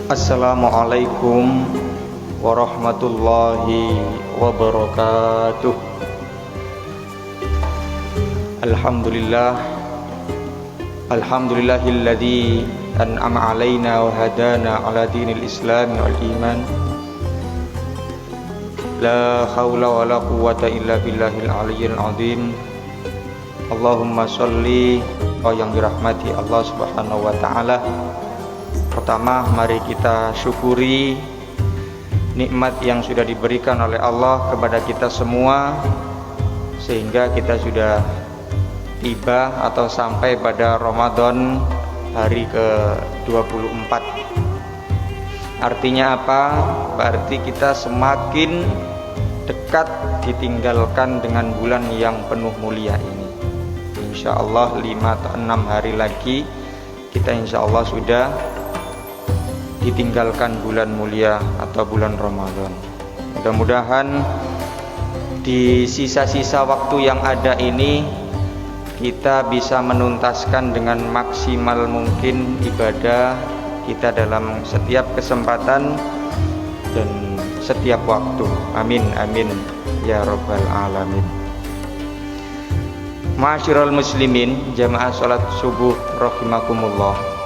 Assalamualaikum warahmatullahi wabarakatuh. Alhamdulillahilladzi an'ama alaina wa hadana ala dinil islam wal iman. La haula wa la quwwata illa billahil aliyyil azim. Allahumma sholli yang dirahmati Allah Subhanahu wa taala. Pertama, mari kita syukuri nikmat yang sudah diberikan oleh Allah kepada kita semua, sehingga kita sudah tiba atau sampai pada Ramadan hari ke-24. Artinya apa? Berarti kita semakin dekat ditinggalkan dengan bulan yang penuh mulia ini. Insya Allah 5 atau 6 hari lagi kita insya Allah sudah ditinggalkan bulan mulia atau bulan Ramadan. Mudah-mudahan di sisa-sisa waktu yang ada ini kita bisa menuntaskan dengan maksimal mungkin ibadah kita dalam setiap kesempatan dan setiap waktu. Amin amin ya rabbal alamin. Ma'asyiral muslimin, jamaah salat subuh rahimakumullah.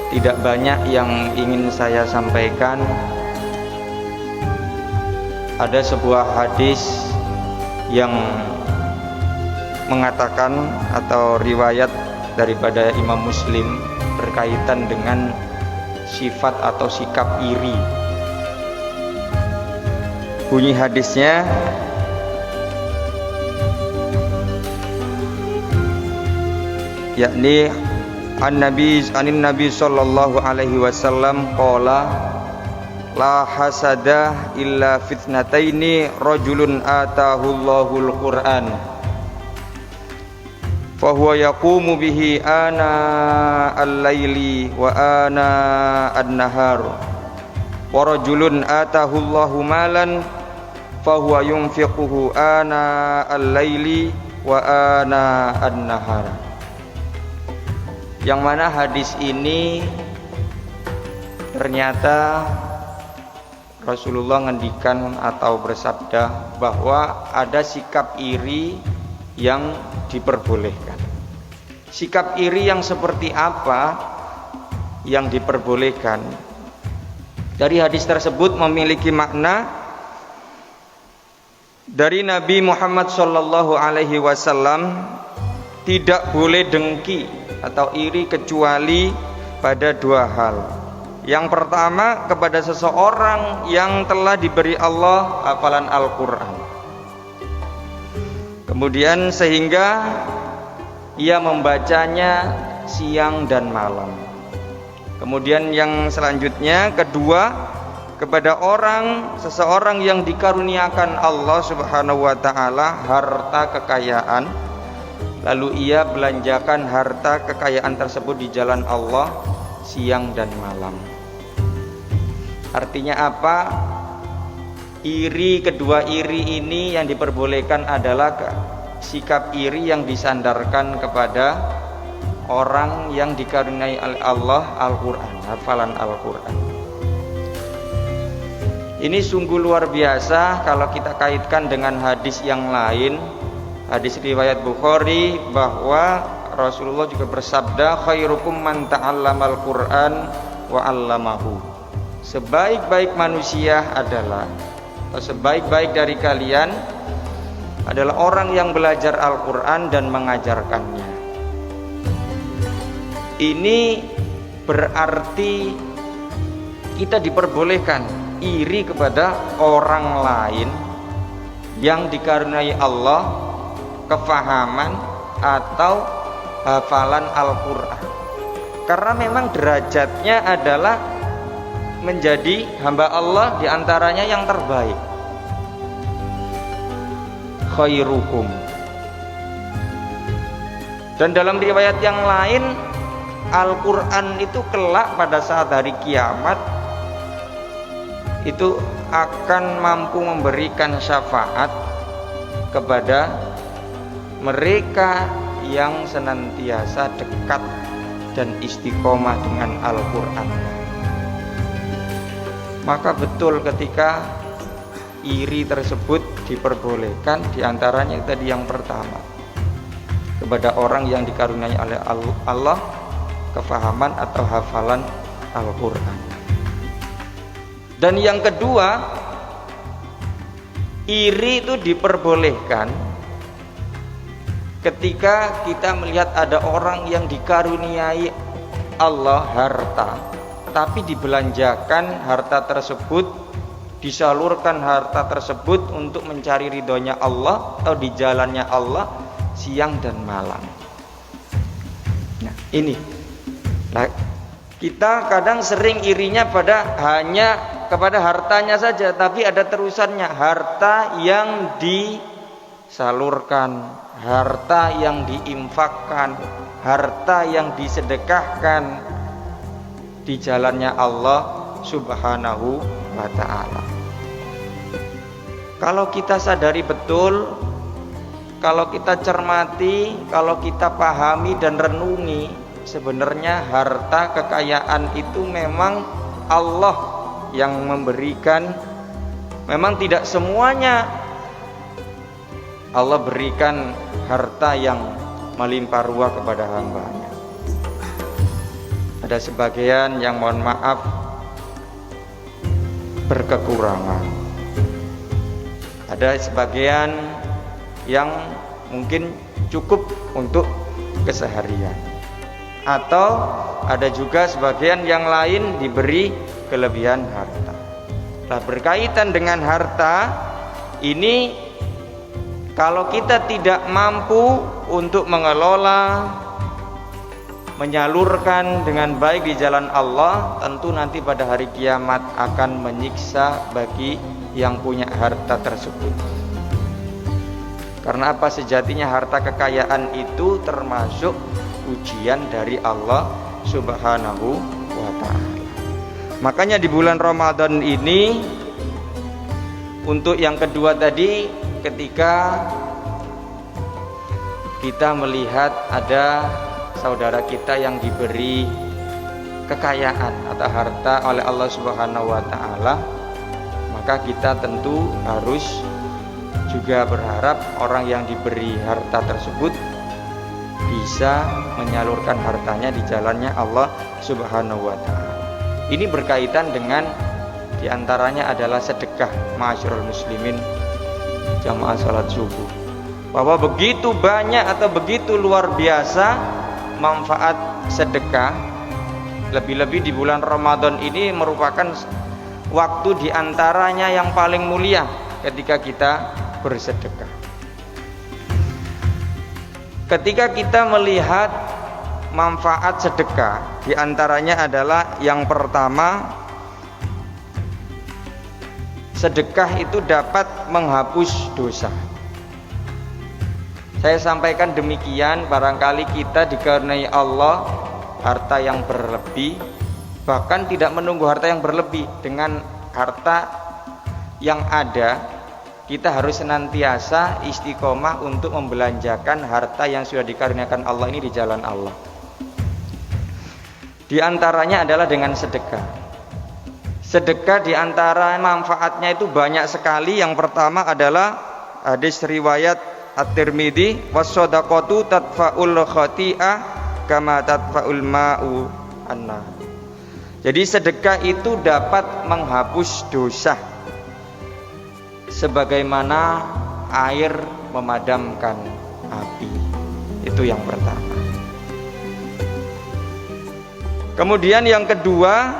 Tidak banyak yang ingin saya sampaikan. Ada sebuah hadis yang mengatakan atau riwayat daripada Imam Muslim berkaitan dengan sifat atau sikap iri. Bunyi hadisnya, yakni anin Nabi sallallahu alaihi wasallam qala la hasada illa fitnataini rajulun atahullahu al-Qur'an fa huwa yaqumu bihi ana al-laili wa ana an-nahar wa rajulun atahullahu malan fa huwa yunfiquhu ana al-laili wa ana an-nahar. Yang mana hadis ini ternyata Rasulullah ngendikan atau bersabda bahwa ada sikap iri yang diperbolehkan. Sikap iri yang seperti apa yang diperbolehkan? Dari hadis tersebut memiliki makna dari Nabi Muhammad sallallahu alaihi wasallam tidak boleh dengki atau iri kecuali pada dua hal. Yang pertama, kepada seseorang yang telah diberi Allah hafalan Al-Quran, kemudian sehingga ia membacanya siang dan malam. Kemudian yang selanjutnya, kedua, kepada seseorang yang dikaruniakan Allah Subhanahu wa ta'ala harta kekayaan, lalu ia belanjakan harta kekayaan tersebut di jalan Allah siang dan malam. Artinya apa? Kedua iri ini yang diperbolehkan adalah sikap iri yang disandarkan kepada orang yang dikaruniai oleh Allah Al-Quran, hafalan Al-Quran. Ini sungguh luar biasa kalau kita kaitkan dengan hadis yang lain. Hadis riwayat Bukhari bahwa Rasulullah juga bersabda, khairukum man ta'allamal Qur'an wa 'allamahu. Sebaik-baik manusia adalah, atau sebaik-baik dari kalian adalah orang yang belajar Al-Qur'an dan mengajarkannya. Ini berarti kita diperbolehkan iri kepada orang lain yang dikaruniai Allah kefahaman atau hafalan Al-Quran, karena memang derajatnya adalah menjadi hamba Allah diantaranya yang terbaik. Khairukum. Dan dalam riwayat yang lain, Al-Quran itu kelak pada saat hari kiamat itu akan mampu memberikan syafaat kepada mereka yang senantiasa dekat dan istiqomah dengan Al-Quran. maka betul ketika iri tersebut diperbolehkan. Diantaranya tadi yang pertama, kepada orang yang dikaruniai oleh Allah kefahaman atau hafalan Al-Quran. Dan yang kedua, iri itu diperbolehkan ketika kita melihat ada orang yang dikaruniai Allah harta, tapi dibelanjakan harta tersebut, disalurkan harta tersebut untuk mencari ridhonya Allah atau di jalannya Allah siang dan malam. Nah, ini kita kadang sering irinya hanya kepada hartanya saja, tapi ada terusannya, harta yang disalurkan, harta yang diinfakkan, harta yang disedekahkan di jalannya Allah Subhanahu wa ta'ala. Kalau kita sadari betul, kalau kita cermati, kalau kita pahami dan renungi, sebenarnya harta kekayaan itu memang Allah yang memberikan. Memang tidak semuanya Allah berikan harta yang melimpah ruah kepada hambanya. Ada sebagian yang mohon maaf berkekurangan, ada sebagian yang mungkin cukup untuk keseharian, atau ada juga sebagian yang lain diberi kelebihan harta. Nah, berkaitan dengan harta ini, kalau kita tidak mampu untuk mengelola, menyalurkan dengan baik di jalan Allah, tentu nanti pada hari kiamat akan menyiksa bagi yang punya harta tersebut. Karena apa? Sejatinya harta kekayaan itu termasuk ujian dari Allah Subhanahu wa ta'ala. Makanya di bulan Ramadan ini, untuk yang kedua tadi, ketika kita melihat ada saudara kita yang diberi kekayaan atau harta oleh Allah Subhanahu wa ta'ala, maka kita tentu harus juga berharap orang yang diberi harta tersebut bisa menyalurkan hartanya di jalannya Allah Subhanahu wa ta'ala. Ini berkaitan dengan diantaranya adalah sedekah, ma'asyiral muslimin jamaah salat subuh, bahwa begitu banyak atau begitu luar biasa manfaat sedekah. Lebih-lebih di bulan Ramadan ini merupakan waktu diantaranya yang paling mulia ketika kita bersedekah. Ketika kita melihat manfaat sedekah, diantaranya adalah yang pertama, sedekah itu dapat menghapus dosa. Saya sampaikan demikian, barangkali kita dikaruniai Allah harta yang berlebih, bahkan tidak menunggu harta yang berlebih. Dengan harta yang ada, kita harus senantiasa istiqomah untuk membelanjakan harta yang sudah dikaruniakan Allah ini di jalan Allah. Di antaranya adalah dengan sedekah. Sedekah di antara manfaatnya itu banyak sekali. Yang pertama adalah hadis riwayat At-Tirmidzi, was-shadaqatu tadfa'ul khati'ah kama tadfa'ul ma'u anna. Jadi sedekah itu dapat menghapus dosa sebagaimana air memadamkan api. Itu yang pertama. Kemudian yang kedua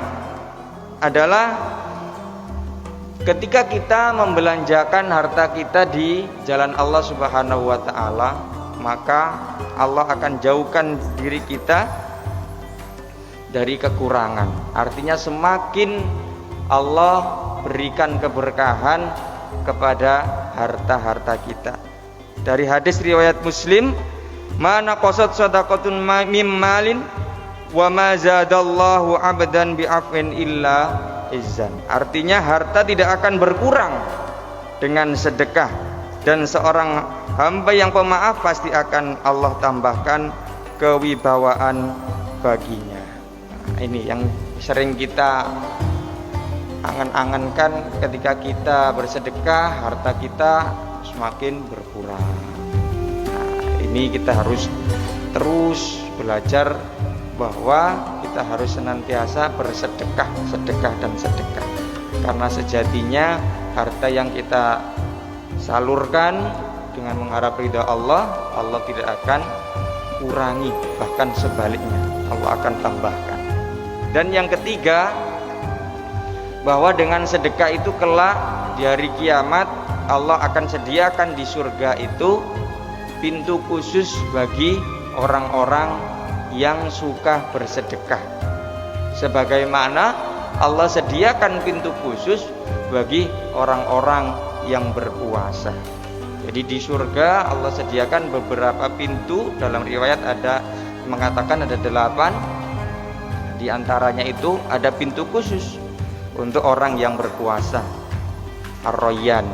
adalah ketika kita membelanjakan harta kita di jalan Allah Subhanahu wa ta'ala, maka Allah akan jauhkan diri kita dari kekurangan. Artinya semakin Allah berikan keberkahan kepada harta-harta kita. Dari hadis riwayat Muslim, mana qasat sadaqatun mim malin wa ma zadallahu 'abdan bi'afwin illa izzan. Artinya harta tidak akan berkurang dengan sedekah, dan seorang hamba yang pemaaf pasti akan Allah tambahkan kewibawaan baginya. Nah, ini yang sering kita angan-angankan ketika kita bersedekah harta kita semakin berkurang. Nah, ini kita harus terus belajar bahwa kita harus senantiasa bersedekah, sedekah dan sedekah. Karena sejatinya harta yang kita salurkan dengan mengharap ridha Allah, Allah tidak akan kurangi, bahkan sebaliknya Allah akan tambahkan. Dan yang ketiga, bahwa dengan sedekah itu kelak di hari kiamat Allah akan sediakan di surga itu pintu khusus bagi orang-orang yang suka bersedekah. Sebagaimana Allah sediakan pintu khusus bagi orang-orang yang berpuasa. Jadi di surga Allah sediakan beberapa pintu. Dalam riwayat ada mengatakan ada 8. Di antaranya itu ada pintu khusus untuk orang yang berpuasa, Ar-Rayyan.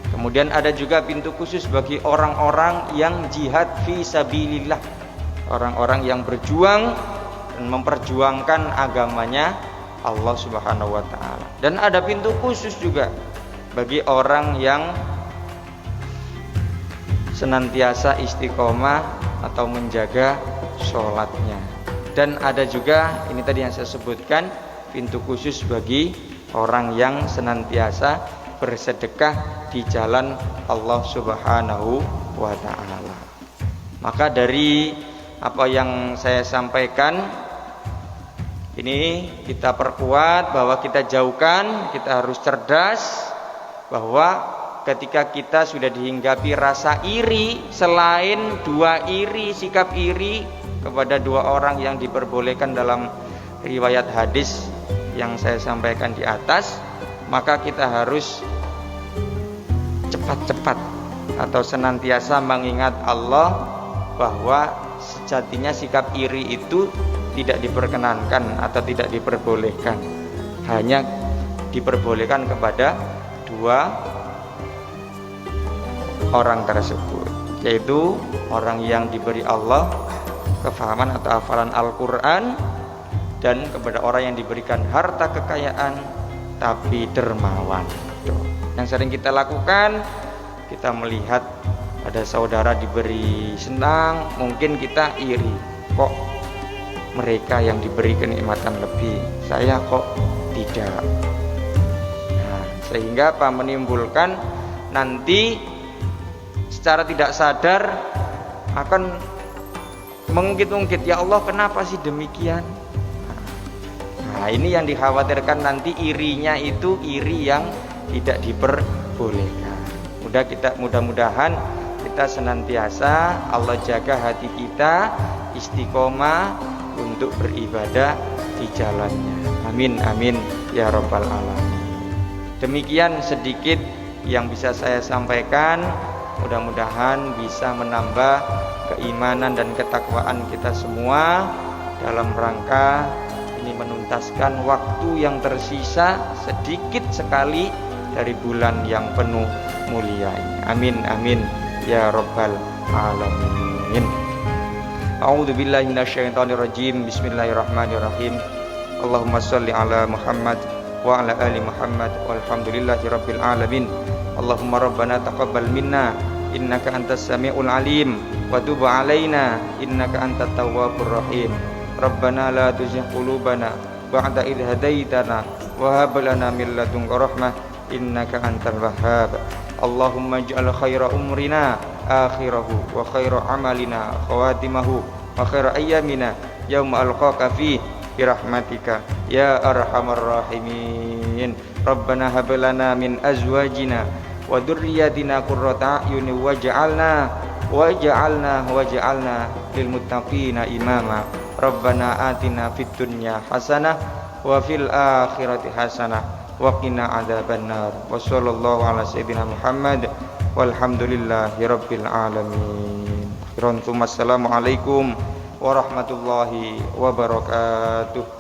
Kemudian ada juga pintu khusus bagi orang-orang yang jihad fi sabilillah, orang-orang yang berjuang dan memperjuangkan agamanya Allah Subhanahu wa taala. Dan ada pintu khusus juga bagi orang yang senantiasa istiqomah atau menjaga sholatnya. Dan ada juga, ini tadi yang saya sebutkan, pintu khusus bagi orang yang senantiasa bersedekah di jalan Allah Subhanahu wa ta'ala. Maka dari apa yang saya sampaikan ini kita perkuat bahwa kita jauhkan, kita harus cerdas bahwa ketika kita sudah dihinggapi rasa iri, selain sikap iri kepada 2 orang yang diperbolehkan dalam riwayat hadis yang saya sampaikan di atas, maka kita harus cepat-cepat atau senantiasa mengingat Allah bahwa sejatinya sikap iri itu tidak diperkenankan atau tidak diperbolehkan, hanya diperbolehkan kepada 2 orang tersebut, yaitu orang yang diberi Allah kefahaman atau hafalan Al-Quran, dan kepada orang yang diberikan harta kekayaan tapi dermawan. Yang sering kita lakukan, kita melihat ada saudara diberi senang, mungkin kita iri, kok mereka yang diberi kenikmatan lebih, saya kok tidak. Nah, sehingga apa, menimbulkan nanti secara tidak sadar akan mengungkit-ungkit, ya Allah kenapa sih demikian. Nah, ini yang dikhawatirkan nanti irinya itu iri yang tidak diperbolehkan. Mudah-mudahan kita senantiasa Allah jaga hati kita istiqomah untuk beribadah di jalannya. Amin amin ya rabbal alamin. Demikian sedikit yang bisa saya sampaikan. Mudah-mudahan bisa menambah keimanan dan ketakwaan kita semua dalam rangka ini menuntaskan waktu yang tersisa sedikit sekali dari bulan yang penuh mulia ini. Amin amin ya rabbal alamin. A'udzu billahi minasyaitonir rajim. Bismillahirrahmanirrahim. Allahumma shalli ala Muhammad wa ala ali Muhammad walhamdulillahi rabbil alamin. Allahumma rabbana taqabbal minna innaka antas samiul alim wa tub alaina innaka antat tawwabur rahim. Rabbana la tuzigh qulubana ba'da idh hadaitana wa hab lana min ladunka rahmah innaka antal wahhab. Allahumma ij'al khaira umrina akhirahu wa khaira amalina khawatimahu wa khaira ayyamina yauma alqaka fi birahmatika ya arhamar rahimin. Rabbana hab lana min azwajina wa dzurriyyatina qurrata a'yun waj'alna lil muttaqina imama. Rabbana atina fid dunya hasanah wa fil akhirati hasanah wa qina adzabannar. Wa sallallahu ala sayyidina Muhammad walhamdulillahi rabbil alamin. Assalamualaikum warahmatullahi wabarakatuh.